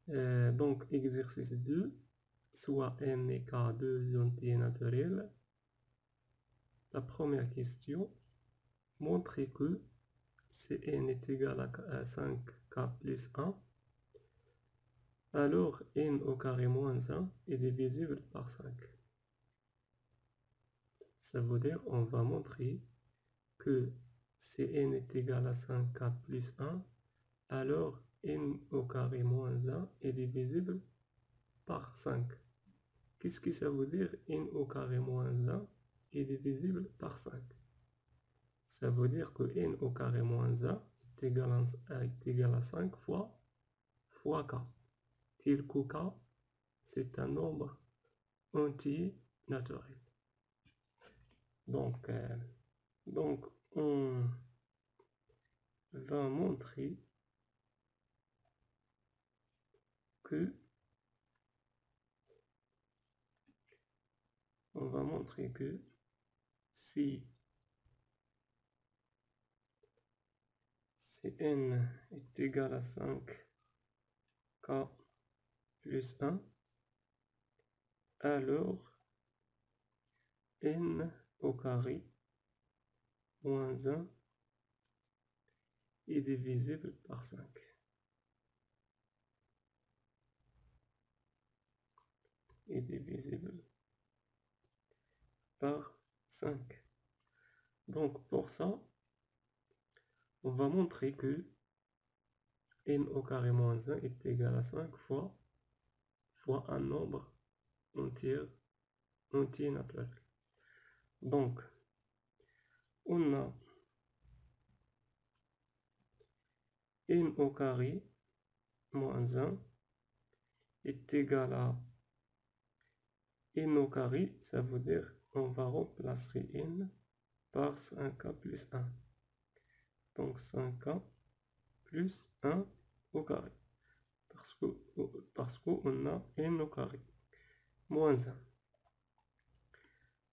Donc, exercice 2, soit n égale 2 entiers naturels. La première question, montrer que Cn est égal à 5k plus 1, alors n au carré moins 1 est divisible par 5. Ça veut dire on va montrer que Cn est égal à 5k plus 1, alors n au carré moins 1 est divisible par 5. Qu'est-ce que ça veut dire n au carré moins 1 est divisible par 5? Ça veut dire que n au carré moins 1 est égal à 5 fois k. Tel que k, c'est un nombre entier naturel. Donc, on va montrer que si n est égal à 5k plus 1, alors n au carré moins 1 est divisible par 5. Est divisible par 5. Donc pour ça, on va montrer que n au carré moins 1 est égal à 5 fois un nombre entier naturel. Donc, on a n au carré moins 1 est égal à n au carré, ça veut dire on va remplacer n par 5k plus 1. Donc 5k plus 1 au carré. Parce qu'on a n au carré moins 1.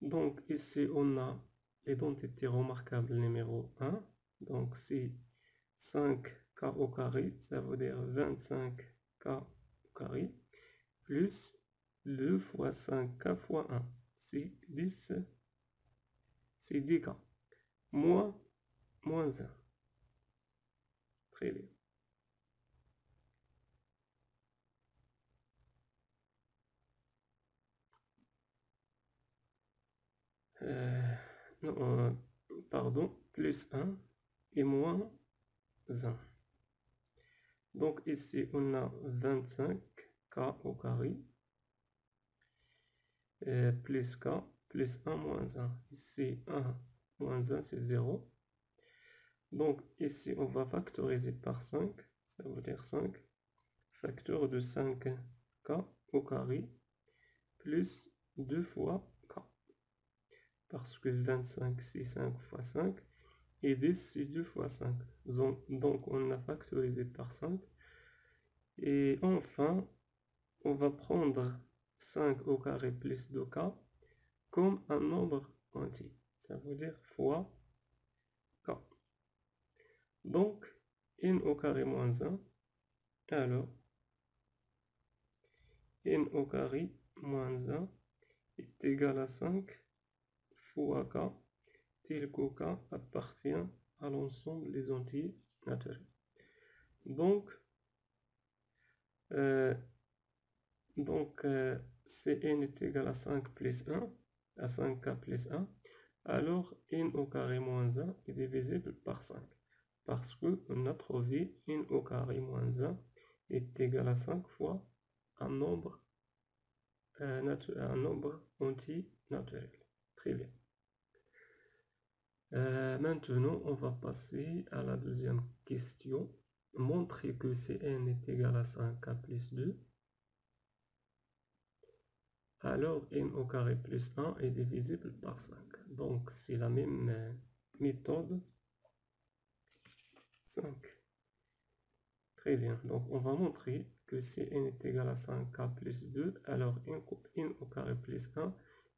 Donc ici on a l'identité remarquable numéro 1. Donc c'est 5k au carré, ça veut dire 25k au carré, plus 2 fois 5k fois 1, c'est 10k, moins 1. Très bien. Non, pardon, plus 1 et moins 1. Donc ici on a 25k au carré, plus k, plus 1 moins 1. Ici 1 moins 1 c'est 0. Donc ici on va factoriser par 5, ça veut dire 5 facteur de 5k au carré plus 2 fois k. Parce que 25 c'est 5 fois 5 et 10 c'est 2 fois 5. Donc on a factorisé par 5. Et enfin, on va prendre 5 au carré plus 2k comme un nombre entier. Ça veut dire fois k. Donc, n au carré moins 1, alors n au carré moins 1 est égal à 5 fois k, tel que k appartient à l'ensemble des entiers naturels. Donc, si n est égal à 5 plus 1, à 5k plus 1, alors n au carré moins 1 est divisible par 5. Parce qu'on a trouvé n au carré moins 1 est égal à 5 fois un nombre entier naturel. Très bien. Maintenant, on va passer à la deuxième question. Montrer que Cn est égal à 5k plus 2. Alors n au carré plus 1 est divisible par 5. Donc, c'est la même méthode. 5. Très bien. Donc, on va montrer que si n est égal à 5k plus 2, alors n au carré plus 1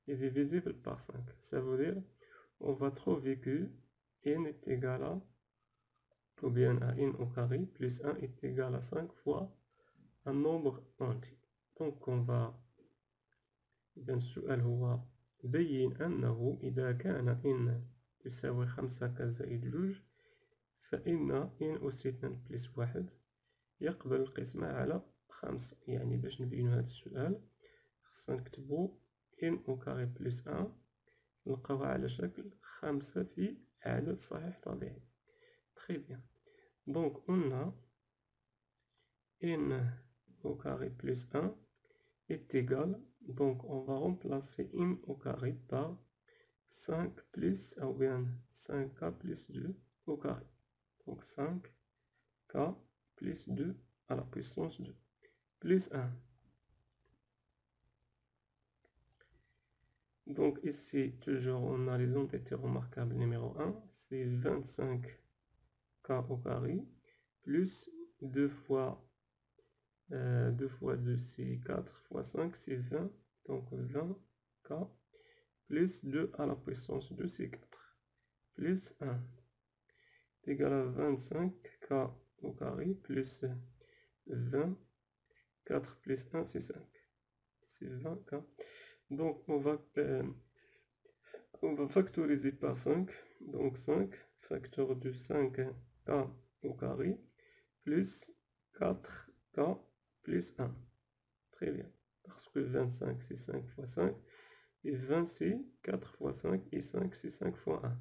est divisible par 5. Ça veut dire, on va trouver que n est égal à, ou bien à n au carré plus 1 est égal à 5 fois un nombre entier. Donc on va السؤال هو بين أنه إذا كان إن يساوي 5 زائد 2 فإن إن أس 2 بلس 1 يقبل القسمة على 5. يعني باش نبينو هذا السؤال خصنا نكتبو إن أو كاري بلس 1 نلقاوها على شكل 5 في عدد صحيح طبيعي. Très bien. Donc on a n au carré plus 1 est égal, donc on va remplacer n au carré par 5 plus, ou bien 5k plus 2 au carré. Donc 5k plus 2 à la puissance 2 plus 1. Donc ici, toujours, on a les entités remarquables numéro 1, c'est 25k au carré, plus 2 fois 2 fois 2 c'est 4, fois 5 c'est 20, donc 20k, plus 2 à la puissance 2 c'est 4, plus 1, est égal à 25k au carré, plus 20, 4 plus 1 c'est 5, c'est 20k. Donc on va factoriser par 5, donc 5 facteur de 5k au carré, plus 4k plus 1. Très bien. Parce que 25 c'est 5 fois 5, et 20 c'est 4 fois 5, et 5 c'est 5 fois 1.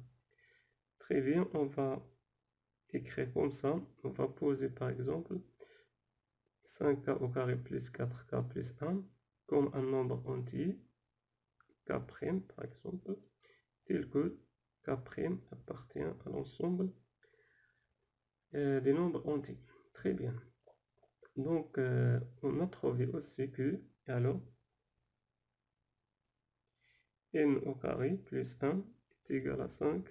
Très bien, on va écrire comme ça. On va poser par exemple 5k au carré plus 4k plus 1 comme un nombre entier, k' par exemple, tel que k' appartient à l'ensemble des nombres entiers. Très bien. Donc on a trouvé aussi que alors n au carré plus 1 est égal à 5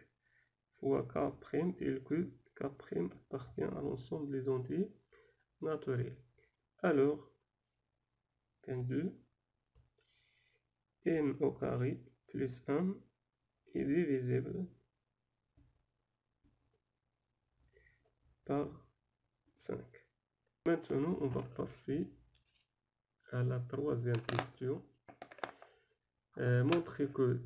fois k' tel que k' appartient à l'ensemble des entiers naturels. Alors 2 n au carré plus 1 est divisible par 5. Maintenant, on va passer à la troisième question. Montrer que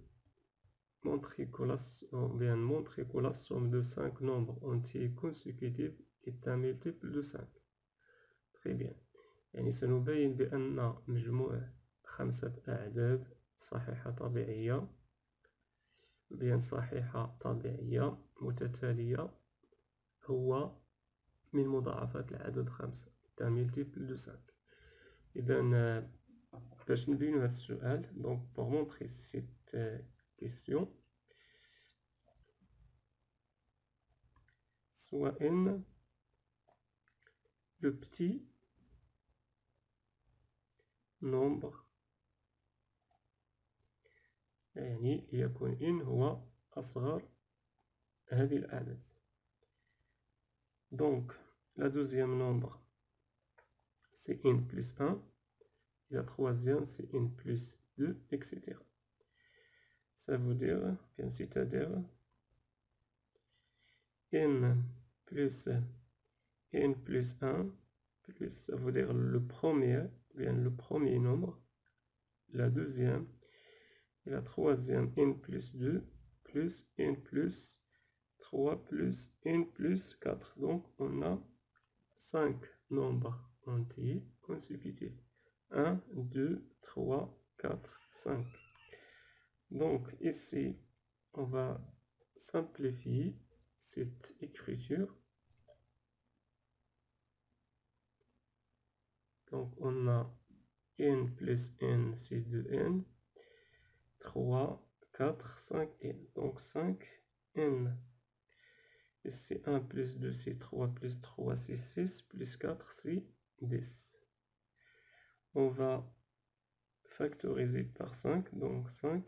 la somme de 5 nombres entiers consécutifs est un multiple de 5. Très bien. يعني سنبين بأن مجموع 5 أعداد صحيحة طبيعية بين صحيحة طبيعية متتالية هو من مضاعفات العدد 5 un multiple de 5. إذا باش نبينو هذا السؤال، donc pour montrer cette question, soit n le petit nombre، يعني ليكن n هو أصغر هذه الأعداد. Donc la deuxième nombre c'est n plus 1, et la troisième c'est n plus 2, etc. Ça veut dire, bien c'est-à-dire n plus 1 plus, ça veut dire le premier nombre, la deuxième et la troisième n plus 2 plus n plus 3 plus n plus 4. Donc on a 5 nombres entiers consécutifs. 1, 2, 3, 4, 5. Donc ici, on va simplifier cette écriture. Donc on a n plus n, c'est 2n, 3, 4, 5n. Donc 5n. Ici 1 plus 2 c'est 3, plus 3 c'est 6, plus 4 c'est 10. On va factoriser par 5, donc 5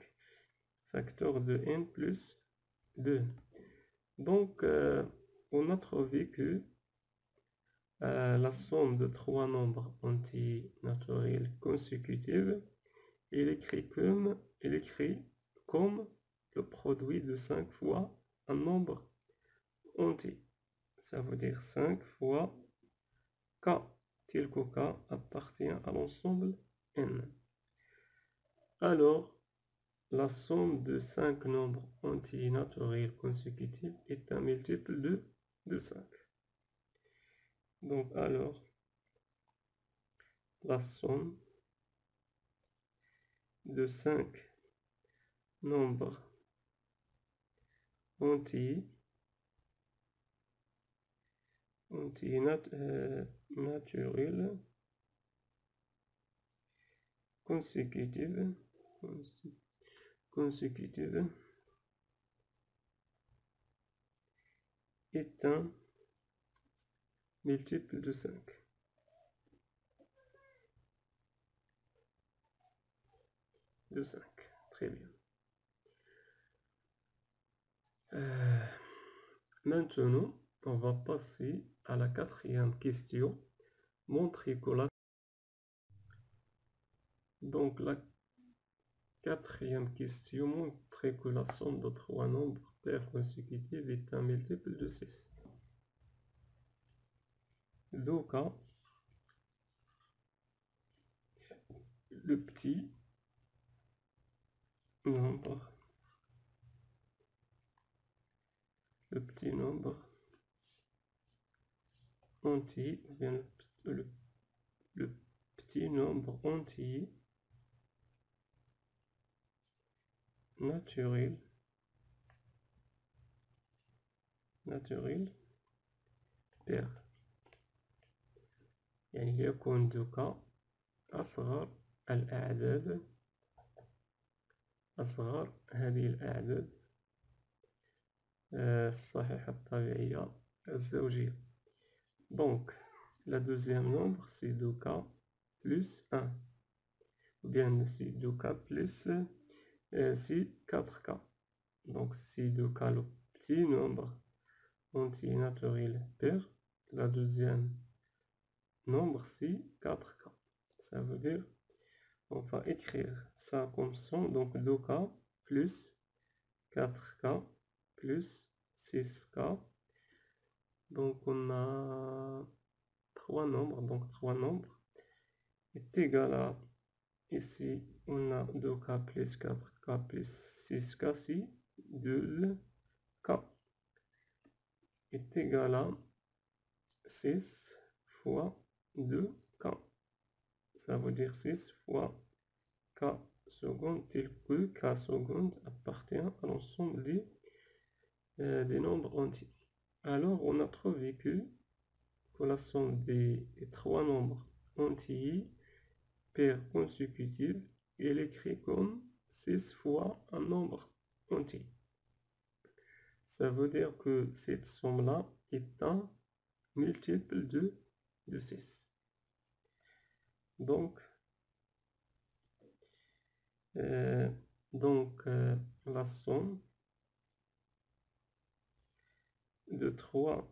facteur de n plus 2. Donc on a trouvé que la somme de 3 nombres entiers naturels consécutifs est écrit comme le produit de 5 fois un nombre entier. Ça veut dire 5 fois k, tel que k appartient à l'ensemble N. Alors, la somme de 5 nombres entiers naturels consécutifs est un multiple de 5. Donc, alors, la somme de 5 nombres entiers naturels consécutifs est un multiple de 5. De 5. Très bien. Maintenant, on va passer à la 4e question. Montrer que la... Donc, la 4e question montrer que la somme de 3 nombres pairs consécutifs est un multiple de 6. Donc, le petit nombre entier, ou bien le petit nombre entier naturel pair. يعني يكون دوكا أصغر هذه الأعداد الصحيحة الطبيعية الزوجية. Donc, la deuxième nombre, c'est 2k plus 1. Ou bien c'est 2k plus c'est 4k. Donc, c'est 2k le petit nombre entier naturel pair. La deuxième nombre, c'est 4k. Ça veut dire, on va écrire ça comme ça. Donc, 2k plus 4k plus 6k. Donc, on a 3 nombres. Donc, 3 nombres est égal à, ici, on a 2k plus 4k plus 6k, c'est 12k. Est égal à 6 fois 2k. Ça veut dire 6 fois k secondes, tel que k secondes appartient à l'ensemble des nombres entiers. Alors, on a trouvé que la somme des 3 nombres entiers paires consécutives est écrit comme 6 fois un nombre entier. Ça veut dire que cette somme-là est un multiple de 6. Donc, la somme de 3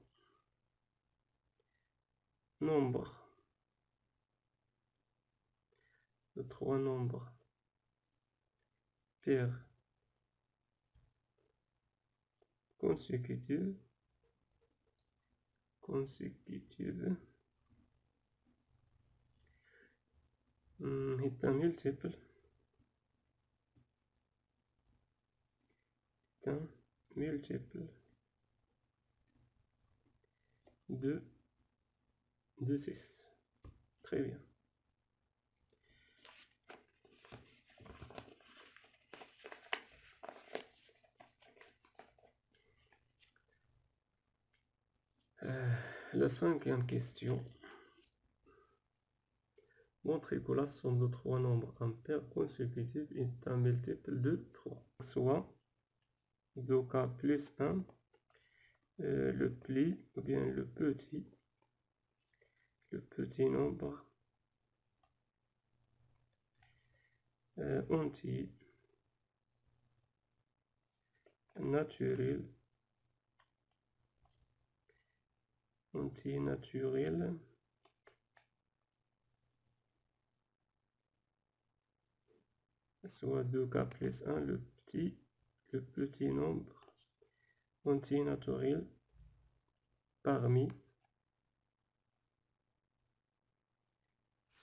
nombres paires consécutives est un multiple de 6. Très bien. La 5e question. Montrer que la somme de 3 nombres impairs consécutifs est un multiple de 3. Soit 2k plus 1, le pli, ou bien le petit nombre entier naturel soit 2k plus 1, le petit nombre entier naturel parmi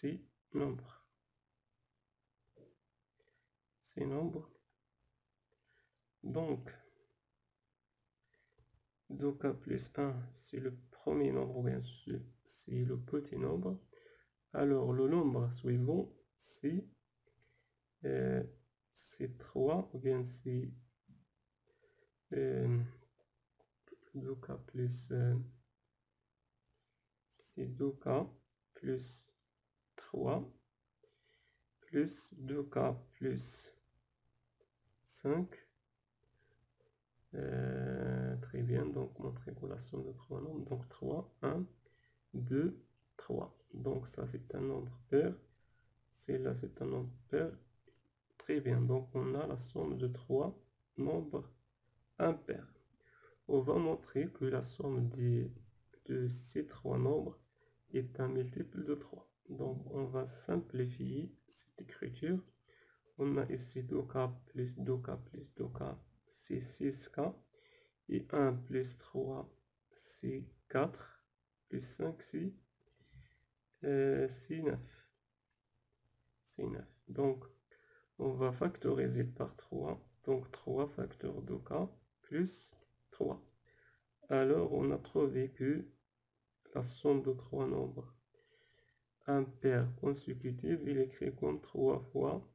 ces nombres. Ces nombres. Donc, 2k plus 1, c'est le premier nombre, bien sûr, c'est le petit nombre. Alors, le nombre suivant, c'est 3, ou bien c'est 2k plus... c'est 2k plus 3 plus 2k plus 5. Très bien, donc montrer la somme de 3 nombres. Donc 3, 1, 2, 3. Donc ça c'est un nombre pair. Là c'est un nombre pair. Très bien, donc on a la somme de 3 nombres impairs. On va montrer que la somme de ces 3 nombres est un multiple de 3. Donc on va simplifier cette écriture. On a ici 2k plus 2k plus 2k, c'est 6k. Et 1 plus 3, c'est 4. Plus 5, c'est 9. C'est 9. Donc, on va factoriser par 3. Donc, 3 facteurs 2k plus 3. Alors, on a trouvé que la somme de 3 nombres impairs consécutifs, il est écrit comme 3 fois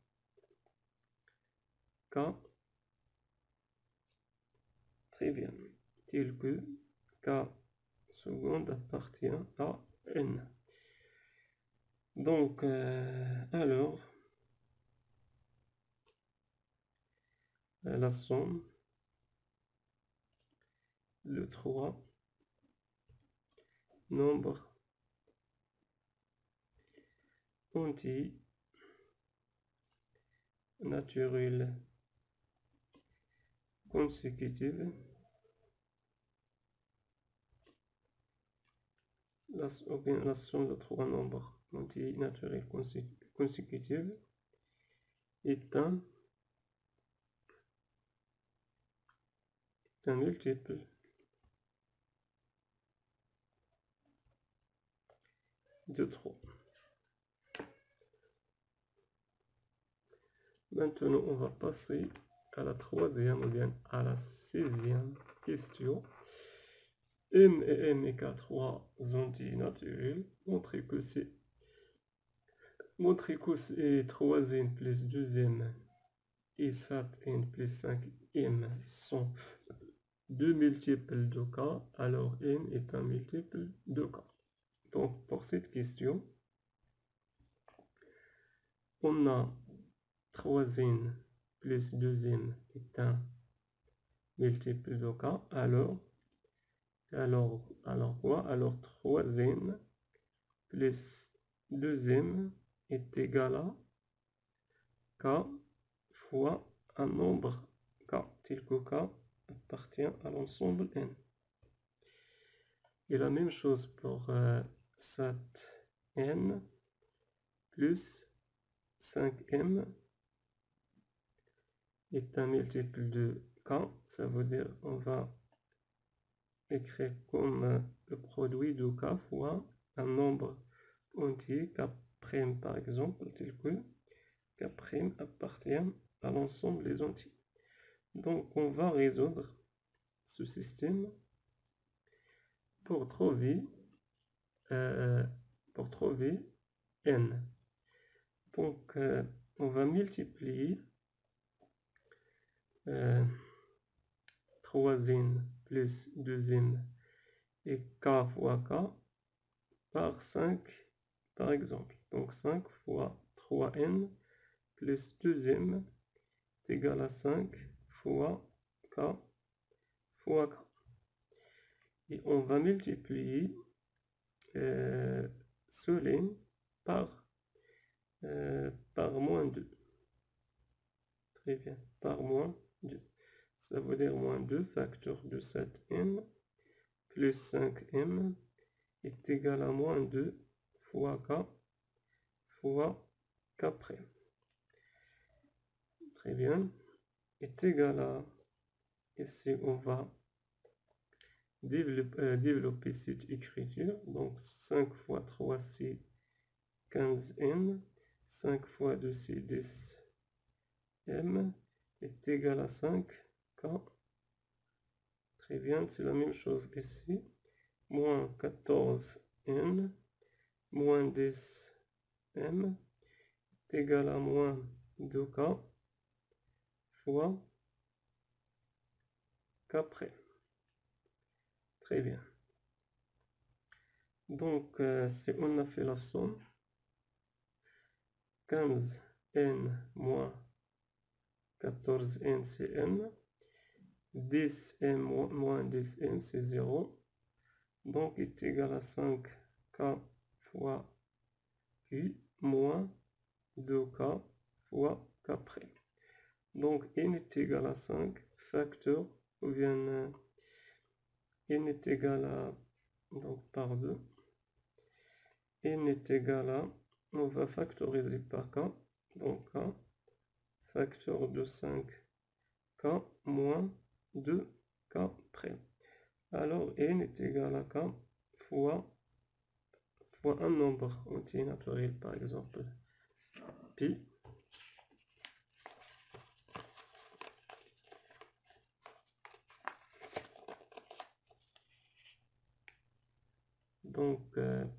k. Très bien. Tel que k seconde appartient à n. Donc, alors, la somme de 3 nombres entiers naturels consécutifs, la somme de 3 nombres entiers naturels consécutifs est un multiple de 3. Maintenant, on va passer à la troisième ou bien à la 6e question. M et M égale 3 entiers naturels. Montrer que c'est 3n plus 2m et 7n plus 5m sont deux multiples de k, alors n est un multiple de k. Donc pour cette question, on a 3n plus 2n est un multiple de k, alors quoi? Alors 3n plus 2m est égal à k fois un nombre k, tel que k appartient à l'ensemble n. Et la même chose pour 7n plus 5m est un multiple de k, ça veut dire on va écrire comme le produit de k fois un nombre entier k' par exemple, tel que k' appartient à l'ensemble des entiers. Donc on va résoudre ce système pour trouver n. Donc on va multiplier 3n plus 2n et k fois k par 5 par exemple. Donc 5 fois 3n plus 2m est égal à 5 fois k fois k. Et on va multiplier ce n par moins 2. Très bien, par moins 2. Ça veut dire moins 2 facteur de 7m plus 5m est égal à moins 2 fois k fois k'. Très bien, est égal à, ici on va développer cette écriture. Donc 5 fois 3 c'est 15n, 5 fois 2 c'est 10m, est égal à 5k. Très bien, c'est la même chose ici. Moins 14n, moins 10m, est égal à moins 2k fois k'. Très bien. Donc, si on a fait la somme, 15n moins 14n c'est n, 10m moins 10m c'est 0, donc est égal à 5k fois q moins 2k fois k'. Donc n est égal à 5, facteur, ou bien n est égal à, donc par 2, n est égal à, on va factoriser par k, donc k, facteur de 5k moins 2k'. Alors n est égal à k fois un nombre entier naturel, par exemple pi. Donc n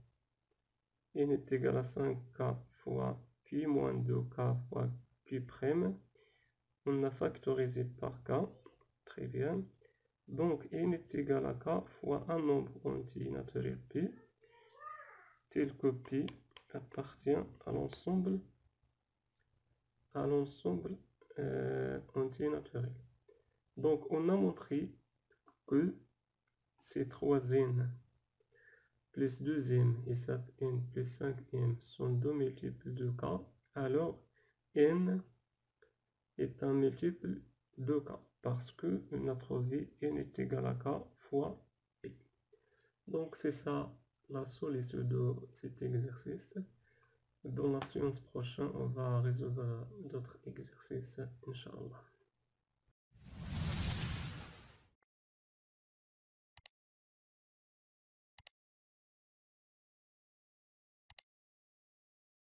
est égal à 5k fois q moins 2k fois q'. On a factorisé par k. Très bien. Donc n est égal à k fois un nombre entier naturel pi, tel que pi appartient à l'ensemble entier naturel. Donc on a montré que ces 3n plus 2m et 7n plus 5m sont deux multiples de k, alors n est un multiple de k, parce que on a trouvé n est égal à k fois p. Donc c'est ça la solution de cet exercice. Dans la séance prochaine, on va résoudre d'autres exercices, Inch'Allah.